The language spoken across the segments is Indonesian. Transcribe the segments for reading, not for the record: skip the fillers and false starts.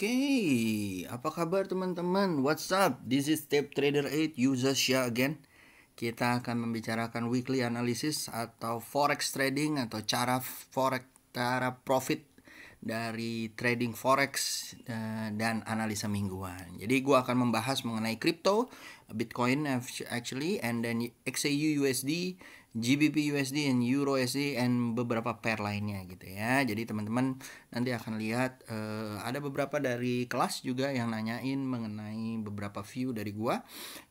Oke, apa kabar teman-teman? What's up? This is Tape Trader 8 User Shah again. Kita akan membicarakan weekly analysis atau forex trading atau cara profit dari trading forex dan analisa mingguan. Jadi gua akan membahas mengenai crypto, Bitcoin actually, and then XAU USD, GBP USD, and Euro USD, and beberapa pair lainnya gitu ya. Jadi teman-teman nanti akan lihat ada beberapa dari kelas juga yang nanyain mengenai beberapa view dari gua.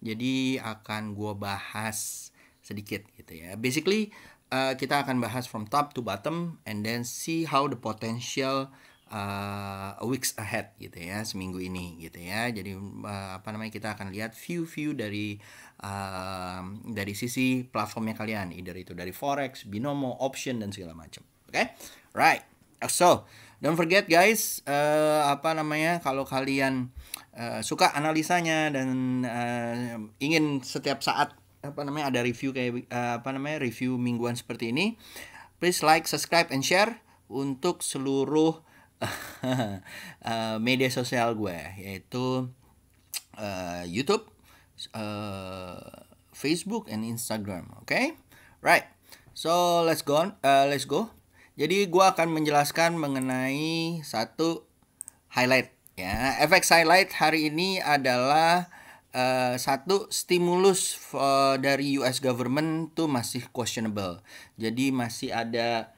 Jadi akan gua bahas sedikit gitu ya. Basically kita akan bahas from top to bottom and then see how the potential weeks ahead gitu ya, seminggu ini gitu ya. Jadi kita akan lihat view dari sisi platformnya kalian, either itu dari forex, binomo, option dan segala macam. Oke? Right. So, don't forget guys, kalau kalian suka analisanya dan ingin setiap saat ada review kayak review mingguan seperti ini, please like, subscribe, and share untuk seluruh media sosial gue, yaitu YouTube, Facebook, and Instagram. Okay? Right. So let's go. Jadi gue akan menjelaskan mengenai satu highlight ya. FX highlight hari ini adalah satu, stimulus dari US government tuh masih questionable. Jadi masih ada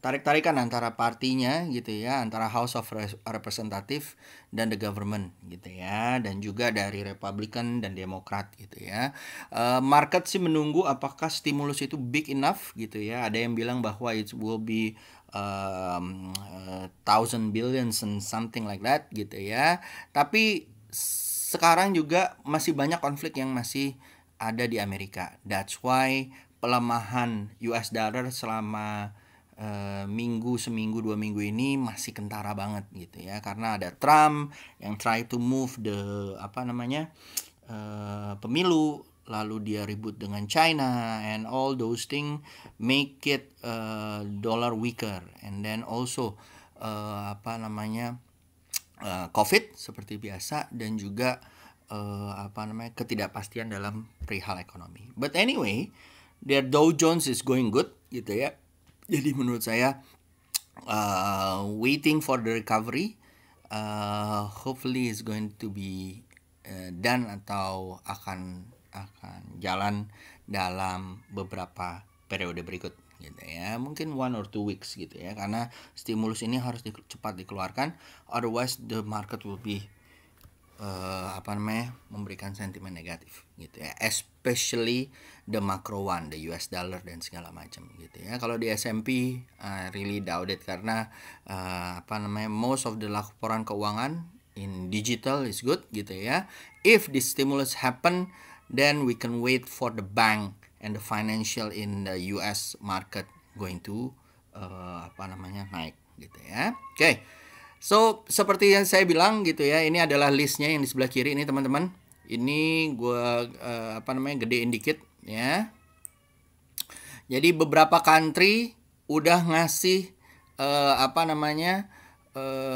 tarik-tarikan antara partinya gitu ya, antara House of Representative dan the government gitu ya, dan juga dari Republican dan Demokrat gitu ya. Market sih menunggu apakah stimulus itu big enough gitu ya. Ada yang bilang bahwa it will be 1,000 billions and something like that gitu ya. Tapi sekarang juga masih banyak konflik yang masih ada di Amerika. That's why pelemahan US dollar selama seminggu 2 minggu ini masih kentara banget gitu ya, karena ada Trump yang try to move the pemilu, lalu dia ribut dengan China, and all those things make it dollar weaker, and then also COVID seperti biasa, dan juga ketidakpastian dalam perihal ekonomi. But anyway, their Dow Jones is going good gitu ya. Jadi menurut saya waiting for the recovery, hopefully is going to be done atau akan jalan dalam beberapa periode berikut gitu ya, mungkin 1 or 2 weeks gitu ya, karena stimulus ini harus cepat dikeluarkan, otherwise the market will be memberikan sentimen negatif gitu ya, especially the macro one, the US dollar dan segala macam gitu ya. Kalau di S&P really doubt it, karena most of the laporan keuangan in digital is good gitu ya. If the stimulus happen, then we can wait for the bank and the financial in the US market going to naik gitu ya. Oke. So, seperti yang saya bilang gitu ya, ini adalah listnya yang di sebelah kiri ini teman-teman. Ini gue gedein dikit ya. Jadi beberapa country udah ngasih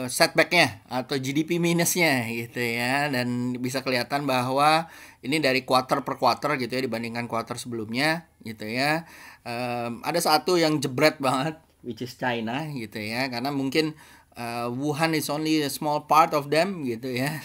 setbacknya atau GDP minusnya gitu ya, dan bisa kelihatan bahwa ini dari quarter per quarter gitu ya, dibandingkan quarter sebelumnya gitu ya. Ada satu yang jebret banget, which is China gitu ya, karena mungkin Wuhan is only a small part of them gitu ya,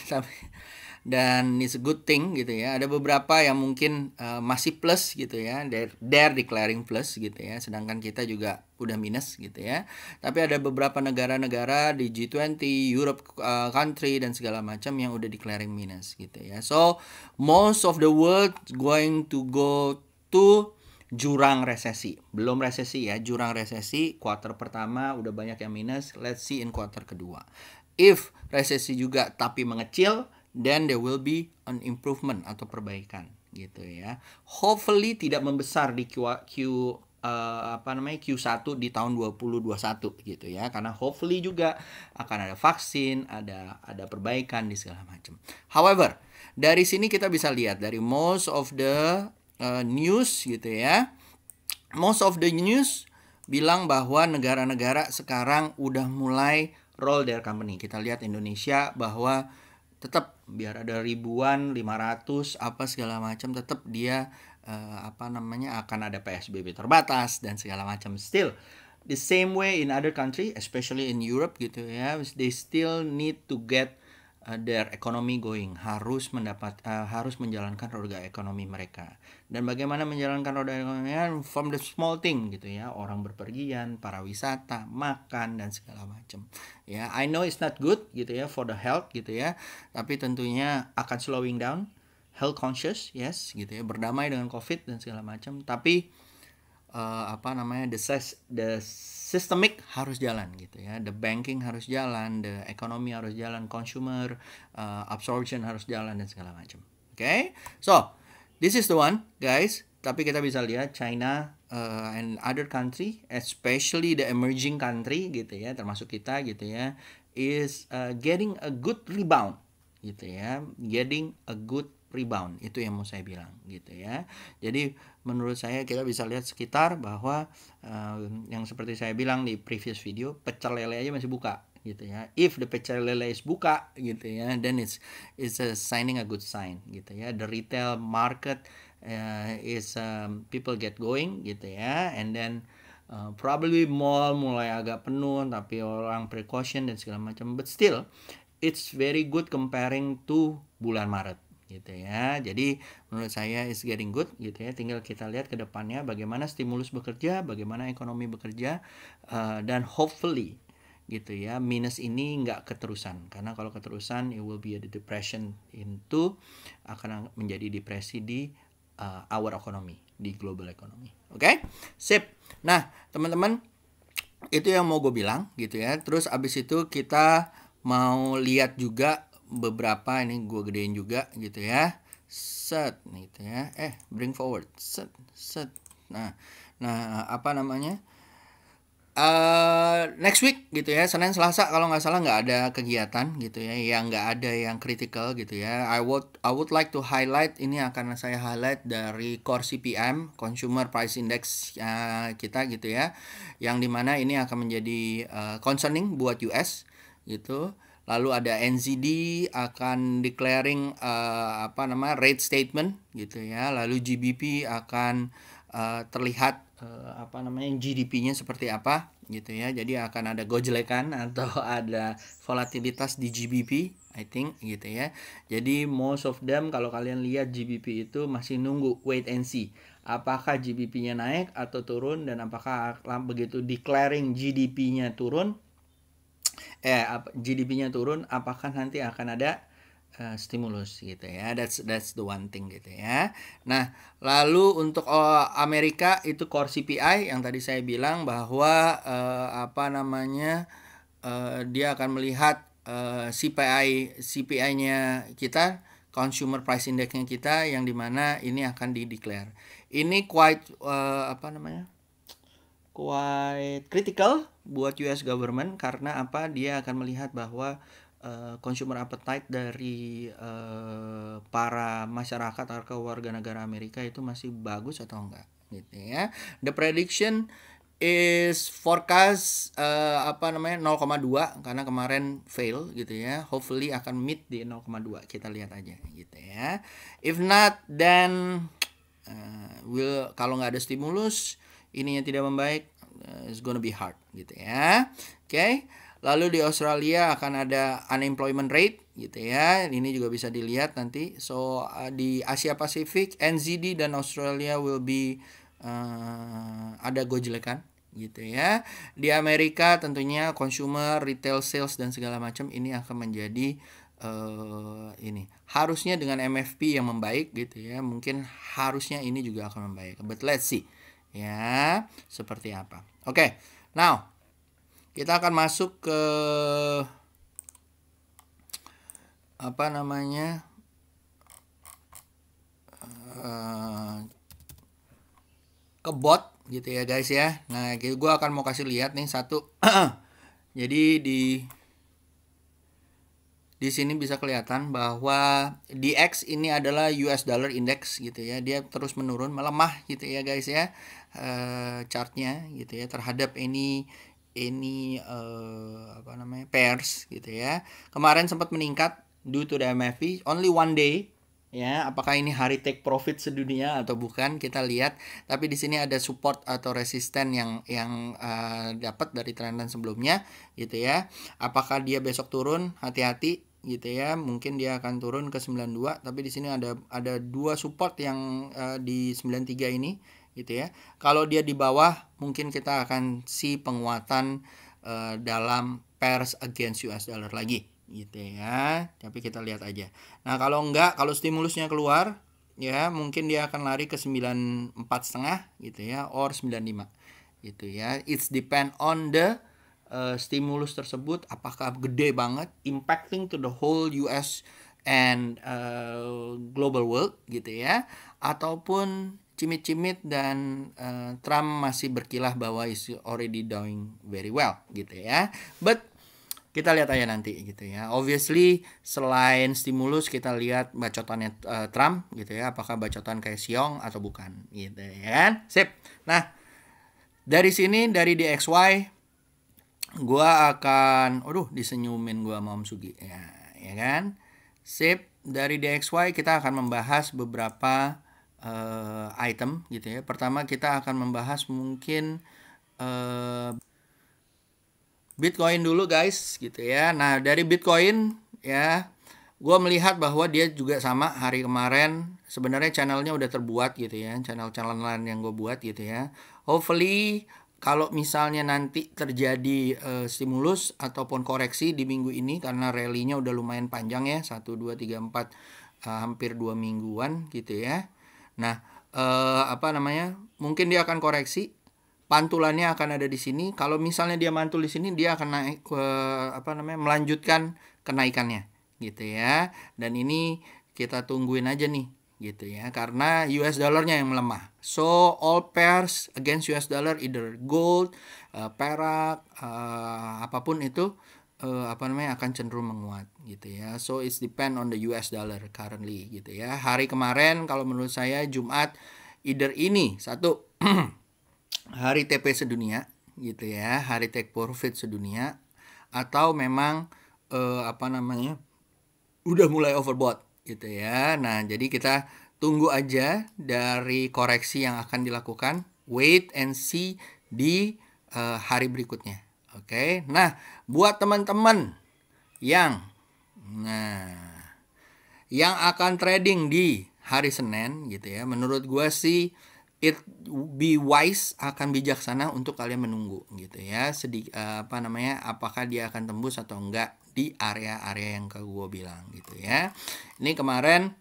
dan it's a good thing gitu ya. Ada beberapa yang mungkin masih plus gitu ya, they're declaring plus gitu ya, sedangkan kita juga udah minus gitu ya. Tapi ada beberapa negara-negara di G20, Europe country dan segala macam yang udah declaring minus gitu ya. So most of the world going to go to jurang resesi. Belum resesi ya, jurang resesi. Quarter pertama udah banyak yang minus. Let's see in quarter kedua. If resesi juga tapi mengecil, then there will be an improvement atau perbaikan gitu ya. Hopefully tidak membesar di Q1 di tahun 2021 gitu ya, karena hopefully juga akan ada vaksin, ada perbaikan di segala macam. However, dari sini kita bisa lihat dari most of the news gitu ya. Most of the news bilang bahwa negara-negara sekarang udah mulai roll their company. Kita lihat Indonesia bahwa tetap biar ada ribuan, 500 apa segala macam, tetap dia akan ada PSBB terbatas dan segala macam. Still the same way in other country, especially in Europe gitu ya, they still need to get their economy going, harus menjalankan roda ekonomi mereka. Dan bagaimana menjalankan roda ekonomi? From the small thing gitu ya, orang berpergian, para wisata, makan dan segala macam. Ya, I know it's not good gitu ya for the health gitu ya, tapi tentunya akan slowing down, health conscious, yes gitu ya, berdamai dengan COVID dan segala macam. Tapi the systemic harus jalan gitu ya, the banking harus jalan, the economy harus jalan, consumer absorption harus jalan dan segala macam. Okay, so this is the one guys. Tapi kita bisa lihat China and other country, especially the emerging country gitu ya, termasuk kita gitu ya, is getting a good rebound gitu ya, getting a good rebound, itu yang mau saya bilang gitu ya. Jadi menurut saya kita bisa lihat sekitar bahwa yang seperti saya bilang di previous video, pecel lele aja masih buka gitu ya. If the pecel lele is buka gitu ya, then it's a signing a good sign gitu ya. The retail market is people get going gitu ya, and then probably mall mulai agak penuh tapi orang precaution dan segala macam, but still it's very good comparing to bulan Maret gitu ya. Jadi menurut saya is getting good gitu ya. Tinggal kita lihat ke depannya bagaimana stimulus bekerja, bagaimana ekonomi bekerja, dan hopefully gitu ya, minus ini nggak keterusan, karena kalau keterusan it will be a depression into, akan menjadi depresi di our economy, di global economy. Oke? Sip. Nah teman-teman, itu yang mau gue bilang gitu ya. Terus abis itu kita mau lihat juga beberapa, ini gue gedein juga gitu ya, set gitu ya, bring forward, set. Nah apa namanya, next week gitu ya, Senin Selasa kalau nggak salah nggak ada kegiatan gitu ya, yang nggak ada yang critical gitu ya. I would like to highlight, ini akan saya highlight dari core CPM, Consumer Price Index kita gitu ya, yang dimana ini akan menjadi concerning buat US gitu. Lalu ada NZD akan declaring rate statement gitu ya. Lalu GBP akan terlihat GDP-nya seperti apa gitu ya. Jadi akan ada gojlekan atau ada volatilitas di GBP, I think gitu ya. Jadi most of them kalau kalian lihat GBP itu masih nunggu, wait and see. Apakah GBP-nya naik atau turun, dan apakah begitu declaring GDP-nya turun, GDP-nya turun, apakah nanti akan ada stimulus gitu ya. That's the one thing gitu ya. Nah, lalu untuk Amerika itu core CPI yang tadi saya bilang bahwa dia akan melihat CPI-nya kita, Consumer Price Index-nya kita, yang dimana ini akan di-declare. Ini quite critical buat US government, karena apa? Dia akan melihat bahwa consumer appetite dari para masyarakat atau warga negara Amerika itu masih bagus atau enggak gitu ya. The prediction is forecast 0,2 karena kemarin fail gitu ya. Hopefully akan meet di 0,2. Kita lihat aja gitu ya. If not, then kalau nggak ada stimulus, ininya tidak membaik, it's gonna be hard gitu ya. Oke. Lalu di Australia akan ada unemployment rate gitu ya. Ini juga bisa dilihat nanti. So di Asia Pasifik, NZD dan Australia will be ada gojlekan gitu ya. Di Amerika tentunya consumer, retail sales dan segala macam ini akan menjadi ini harusnya dengan MFP yang membaik gitu ya. Mungkin harusnya ini juga akan membaik. But let's see ya seperti apa. Oke. Now kita akan masuk ke ke bot gitu ya guys ya. Nah, gue akan mau kasih lihat nih satu. Jadi di sini bisa kelihatan bahwa DX ini adalah US dollar index gitu ya. Dia terus menurun, melemah gitu ya guys ya. Chartnya gitu ya terhadap apa namanya, pairs gitu ya. Kemarin sempat meningkat due to the MACD only one day. Ya, apakah ini hari take profit sedunia atau bukan, kita lihat. Tapi di sini ada support atau resisten yang dapat dari trendan sebelumnya gitu ya. Apakah dia besok turun? Hati-hati gitu ya. Mungkin dia akan turun ke 92, tapi di sini ada dua support yang di 93 ini gitu ya. Kalau dia di bawah, mungkin kita akan see penguatan dalam pairs against US dollar lagi gitu ya. Tapi kita lihat aja. Nah, kalau enggak, kalau stimulusnya keluar ya, mungkin dia akan lari ke 94,5 gitu ya, or 95 gitu ya. It's depend on the stimulus tersebut, apakah gede banget impacting to the whole US and global world gitu ya, ataupun cimit-cimit dan Trump masih berkilah bahwa is already doing very well gitu ya. But kita lihat aja nanti gitu ya. Obviously selain stimulus, kita lihat bacotannya Trump gitu ya, apakah bacotan kayak Siong atau bukan gitu ya kan. Sip. Nah, dari sini dari DXY gua akan disenyumin gua sama Om Sugi ya kan. Sip. Dari DXY kita akan membahas beberapa item gitu ya. Pertama kita akan membahas mungkin Bitcoin dulu guys gitu ya. Nah, dari Bitcoin ya, gue melihat bahwa dia juga sama hari kemarin. Sebenarnya channelnya udah terbuat gitu ya, channel-channel lain yang gue buat gitu ya. Hopefully kalau misalnya nanti terjadi stimulus ataupun koreksi di minggu ini, karena rally-nya udah lumayan panjang ya, 1, 2, 3, 4 hampir 2 mingguan gitu ya. Nah, mungkin dia akan koreksi. Pantulannya akan ada di sini. Kalau misalnya dia mantul di sini, dia akan naik melanjutkan kenaikannya gitu ya. Dan ini kita tungguin aja nih gitu ya, karena US dollarnya yang melemah. So all pairs against US dollar, either gold, perak, apapun itu akan cenderung menguat gitu ya. So it's depend on the US dollar currently gitu ya. Hari kemarin kalau menurut saya Jumat, either ini satu hari TP sedunia gitu ya, hari take profit sedunia, atau memang udah mulai overbought gitu ya. Nah, jadi kita tunggu aja dari koreksi yang akan dilakukan, wait and see di hari berikutnya. Oke. Nah, buat teman-teman yang akan trading di hari Senin gitu ya, menurut gua sih it be wise, akan bijaksana untuk kalian menunggu gitu ya. Apakah dia akan tembus atau enggak di area-area yang gue bilang gitu ya. Ini kemarin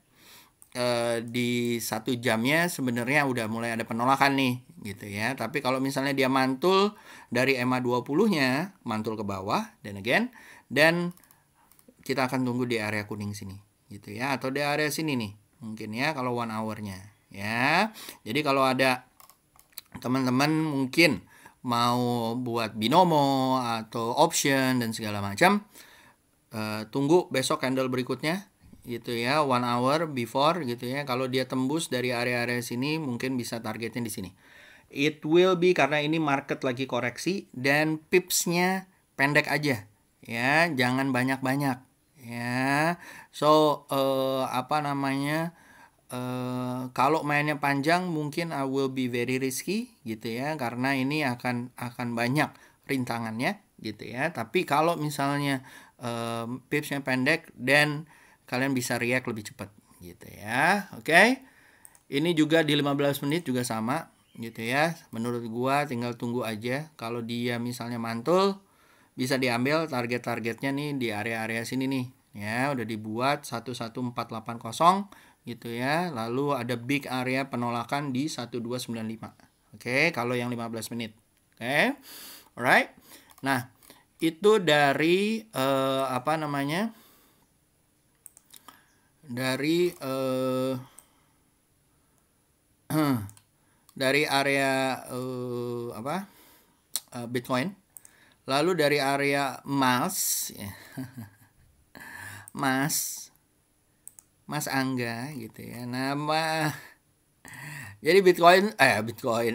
di 1 jamnya sebenarnya udah mulai ada penolakan nih gitu ya. Tapi kalau misalnya dia mantul dari EMA 20-nya, mantul ke bawah dan kita akan tunggu di area kuning sini gitu ya, atau di area sini nih mungkin ya kalau 1 hour-nya. Ya, jadi kalau ada teman-teman mungkin mau buat binomo atau option dan segala macam, tunggu besok candle berikutnya gitu ya, 1 hour before gitu ya. Kalau dia tembus dari area-area sini, mungkin bisa targetnya di sini. It will be, karena ini market lagi koreksi dan pipsnya pendek aja ya, jangan banyak-banyak ya. So kalau mainnya panjang mungkin I will be very risky gitu ya, karena ini akan banyak rintangannya gitu ya. Tapi kalau misalnya pipsnya pendek, dan kalian bisa react lebih cepat gitu ya. Oke. Ini juga di 15 menit juga sama gitu ya. Menurut gua tinggal tunggu aja. Kalau dia misalnya mantul, bisa diambil target-targetnya nih di area-area sini nih ya, udah dibuat 11480 gitu ya. Lalu ada big area penolakan di 1295. Oke, kalau yang 15 menit. Oke. Alright. Nah, itu dari dari area Bitcoin. Lalu dari area emas ya. Mas Angga gitu ya. Jadi Bitcoin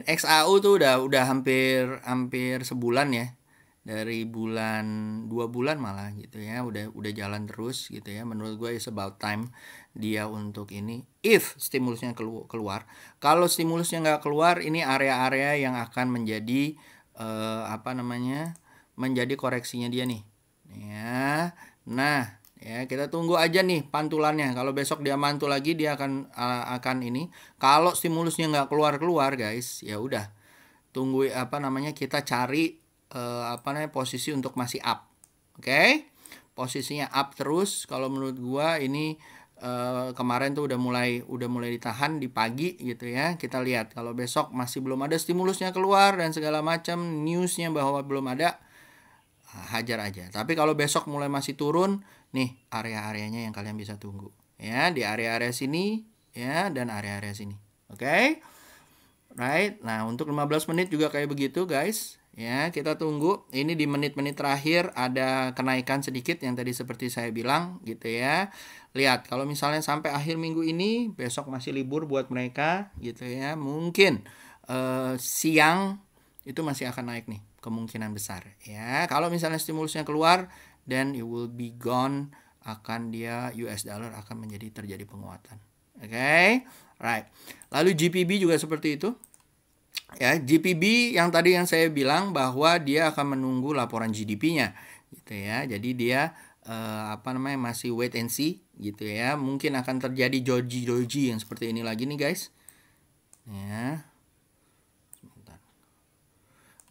XAU tuh udah hampir sebulan ya. dari bulan 2 bulan malah gitu ya, udah jalan terus gitu ya. Menurut gue is about time dia untuk ini, if stimulusnya keluar. Kalau stimulusnya nggak keluar, ini area-area yang akan menjadi menjadi koreksinya dia nih ya. Nah ya, kita tunggu aja nih pantulannya. Kalau besok dia mantul lagi, dia akan ini. Kalau stimulusnya nggak keluar guys, ya udah, tunggu kita cari posisi untuk masih up. Oke? Posisinya up terus. Kalau menurut gua ini kemarin tuh udah mulai ditahan di pagi gitu ya. Kita lihat kalau besok masih belum ada stimulusnya keluar dan segala macam newsnya bahwa belum ada, hajar aja. Tapi kalau besok mulai masih turun, nih area-areanya yang kalian bisa tunggu ya, di area-area sini ya dan area-area sini. Oke? Right. Nah, untuk 15 menit juga kayak begitu, guys. Ya, kita tunggu. Ini di menit-menit terakhir ada kenaikan sedikit yang tadi seperti saya bilang gitu ya. Lihat, kalau misalnya sampai akhir minggu ini, besok masih libur buat mereka gitu ya. Mungkin siang itu masih akan naik nih, kemungkinan besar ya. Kalau misalnya stimulusnya keluar, then it will be gone, dia US dollar akan terjadi penguatan. Oke. Right. Lalu GPB juga seperti itu. Ya, GPB yang tadi yang saya bilang bahwa dia akan menunggu laporan GDP-nya gitu ya. Jadi dia masih wait and see gitu ya. Mungkin akan terjadi doji yang seperti ini lagi nih, guys. Ya. Sebentar.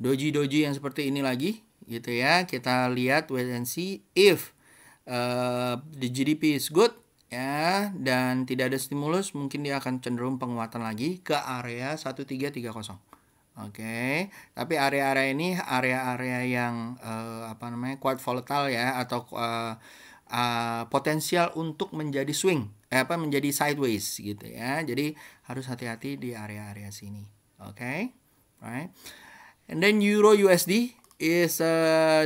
Doji yang seperti ini lagi gitu ya. Kita lihat, wait and see, if the GDP is good ya dan tidak ada stimulus, mungkin dia akan cenderung penguatan lagi ke area 1330. Oke, tapi area-area ini area-area yang quite volatile ya, atau potensial untuk menjadi swing, menjadi sideways gitu ya. Jadi harus hati-hati di area-area sini. Oke, right. And then Euro USD is a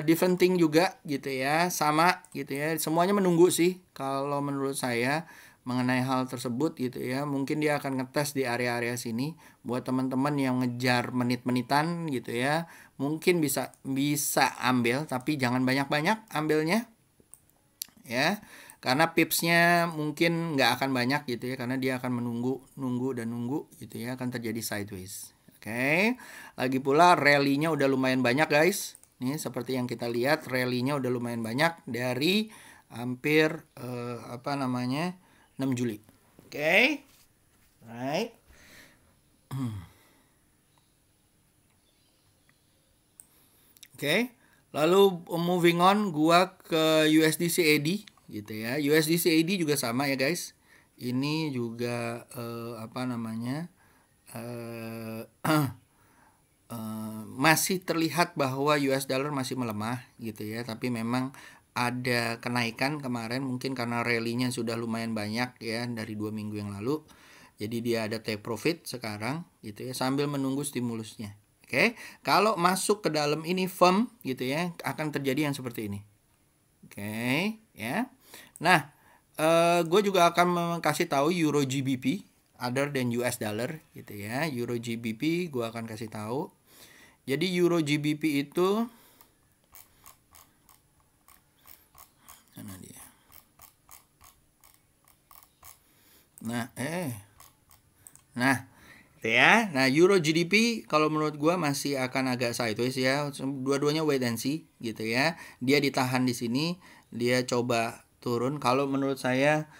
different thing juga gitu ya, sama gitu ya. Semuanya menunggu sih kalau menurut saya mengenai hal tersebut gitu ya. Mungkin dia akan ngetes di area-area sini. Buat teman-teman yang ngejar menit-menitan gitu ya, mungkin bisa ambil, tapi jangan banyak-banyak ambilnya ya, karena pipsnya mungkin nggak akan banyak gitu ya, karena dia akan nunggu gitu ya, akan terjadi sideways. Oke. Lagi pula rally-nya udah lumayan banyak, guys. Nih seperti yang kita lihat, rally-nya udah lumayan banyak dari hampir 6 Juli. Oke. Right. Oke. Lalu moving on, gua ke USD CAD gitu ya. USD CAD juga sama ya, guys. Ini juga masih terlihat bahwa US dollar masih melemah gitu ya, tapi memang ada kenaikan kemarin, mungkin karena rally-nya sudah lumayan banyak ya dari 2 minggu yang lalu. Jadi dia ada take profit sekarang gitu ya, sambil menunggu stimulusnya. Oke, kalau masuk ke dalam ini firm gitu ya, akan terjadi yang seperti ini. Oke, ya. Nah, gue juga akan kasih tahu Euro GBP other than US dollar gitu ya. Euro GBP gue akan kasih tahu. Jadi Euro GBP itu mana dia? Nah, ya. Nah, Euro GDP kalau menurut gua masih akan agak sideways ya. Dua-duanya wait and see gitu ya. Dia ditahan di sini, dia coba turun. Kalau menurut saya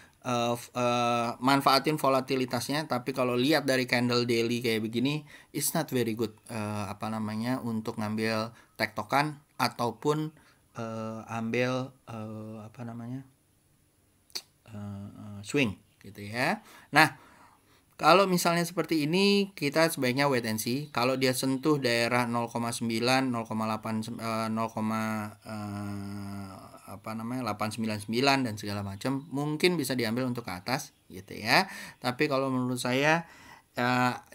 manfaatin volatilitasnya, tapi kalau lihat dari candle daily kayak begini, it's not very good untuk ngambil tektokan ataupun ambil swing gitu ya. Nah, kalau misalnya seperti ini, kita sebaiknya wait and see. Kalau dia sentuh daerah 0,9, 899 dan segala macam, mungkin bisa diambil untuk ke atas gitu ya. Tapi kalau menurut saya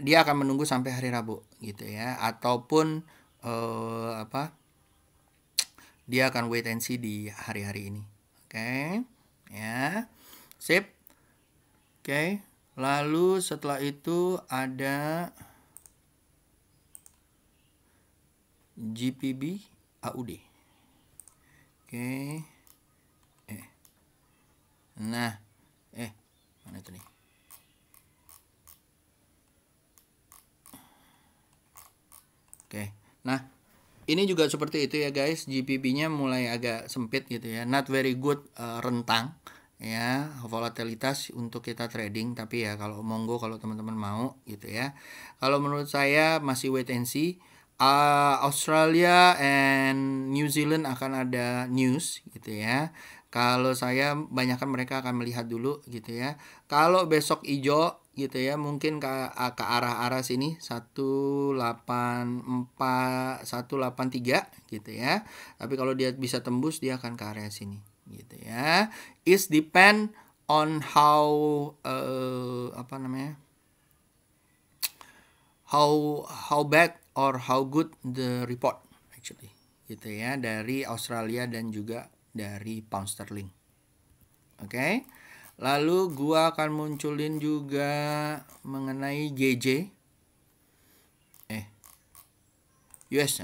dia akan menunggu sampai hari Rabu gitu ya, ataupun dia akan wait and see di hari-hari ini. Oke. Ya. Sip. Oke. Lalu setelah itu ada GPB AUD. Oke. Nah, mana itu nih? Oke. Nah, ini juga seperti itu ya guys. GPB-nya mulai agak sempit gitu ya. Not very good, rentang ya, volatilitas untuk kita trading. Tapi ya kalau monggo kalau teman-teman mau gitu ya. Kalau menurut saya masih wait and see. Australia and New Zealand akan ada news gitu ya. Kalau saya banyakkan mereka akan melihat dulu gitu ya. Kalau besok hijau gitu ya, mungkin ke arah-arah sini 184 183 gitu ya. Tapi kalau dia bisa tembus dia akan ke area sini gitu ya. Is depend on how apa namanya? How bad or how good the report actually gitu ya, dari Australia dan juga dari pound sterling. Oke. Lalu gua akan munculin juga mengenai GJ US.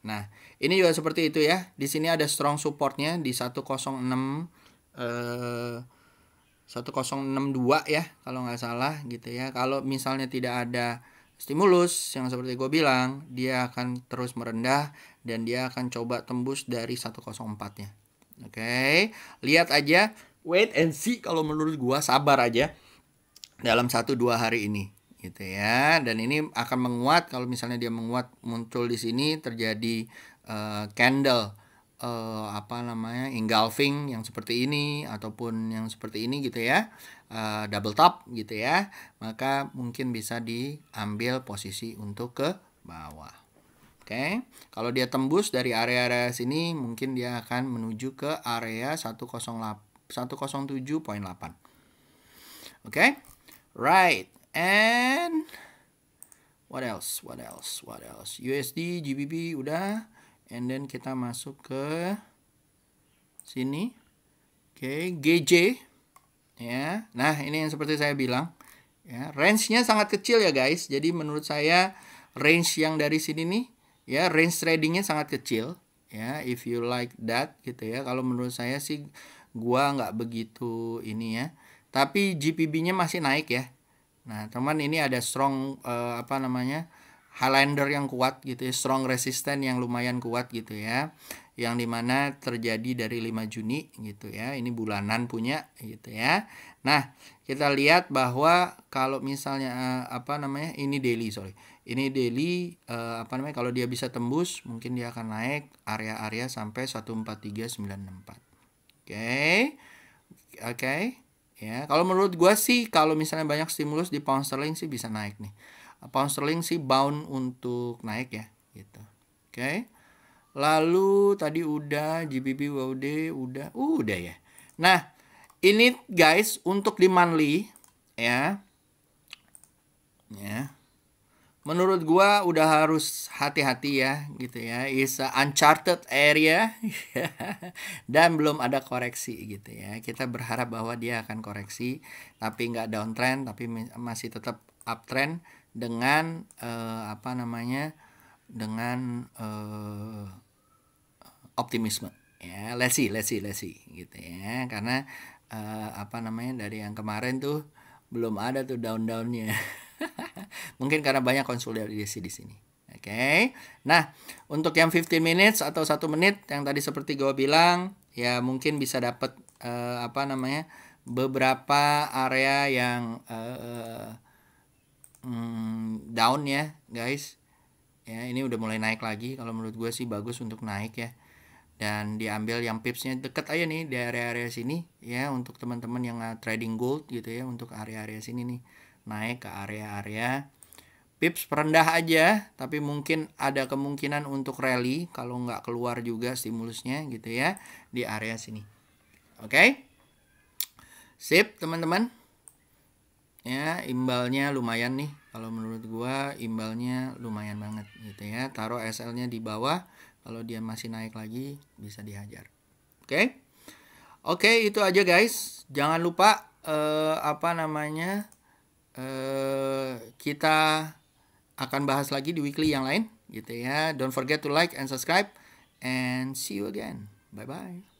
Nah, ini juga seperti itu ya. Di sini ada strong supportnya di 106 1062 ya kalau nggak salah gitu ya. Kalau misalnya tidak ada stimulus yang seperti gue bilang, dia akan terus merendah dan dia akan coba tembus dari 104-nya. Oke, lihat aja, wait and see. Kalau menurut gue sabar aja dalam 1-2 hari ini gitu ya. Dan ini akan menguat kalau misalnya dia menguat, muncul di sini terjadi candle apa namanya, engulfing yang seperti ini ataupun yang seperti ini gitu ya, double top gitu ya, maka mungkin bisa diambil posisi untuk ke bawah. Oke, kalau dia tembus dari area-area sini mungkin dia akan menuju ke area 107.8. Oke, right, and what else? USD, GBP udah. And then kita masuk ke sini. Oke, GJ ya. Nah, ini yang seperti saya bilang ya, range-nya sangat kecil ya guys. Jadi menurut saya range yang dari sini nih ya, range tradingnya sangat kecil ya, if you like that gitu ya. Kalau menurut saya sih gua nggak begitu ini ya. Tapi GPB-nya masih naik ya. Nah, teman, ini ada strong apa namanya, Highlander yang kuat gitu ya, strong resisten yang lumayan kuat gitu ya, yang dimana terjadi dari 5 Juni gitu ya, ini bulanan punya gitu ya. Nah, kita lihat bahwa kalau misalnya apa namanya, ini daily apa namanya, kalau dia bisa tembus mungkin dia akan naik area-area sampai 143.964. Oke. Ya, kalau menurut gue sih kalau misalnya banyak stimulus di pound sterling sih bisa naik nih. Pound sterling sih bound untuk naik ya gitu. Oke. Lalu tadi udah GBP USD udah ya. Nah, ini guys untuk di monthly ya. Ya. Menurut gua udah harus hati-hati ya gitu ya. Is a uncharted area dan belum ada koreksi gitu ya. Kita berharap bahwa dia akan koreksi tapi nggak downtrend, tapi masih tetap uptrend dengan apa namanya, dengan optimisme ya. Let's see gitu ya, karena apa namanya, dari yang kemarin tuh belum ada tuh down-downnya. Mungkin karena banyak konsolidasi di sini. Oke. Nah, untuk yang 15 minutes atau 1 menit yang tadi seperti gue bilang, ya mungkin bisa dapat apa namanya, beberapa area yang down ya, guys. Ya, ini udah mulai naik lagi. Kalau menurut gue sih bagus untuk naik ya. Dan diambil yang pipsnya deket aja nih di area-area sini ya, untuk teman-teman yang trading gold gitu ya, untuk area-area sini nih, naik ke area-area pips perendah aja, tapi mungkin ada kemungkinan untuk rally kalau nggak keluar juga stimulusnya gitu ya di area sini. Oke, sip teman-teman ya. Imbalnya lumayan nih, kalau menurut gua imbalnya lumayan banget gitu ya. Taruh SL-nya di bawah, kalau dia masih naik lagi bisa dihajar. Oke, itu aja guys. Jangan lupa apa namanya, kita akan bahas lagi di weekly yang lain gitu ya. Don't forget to like and subscribe, and see you again. Bye bye.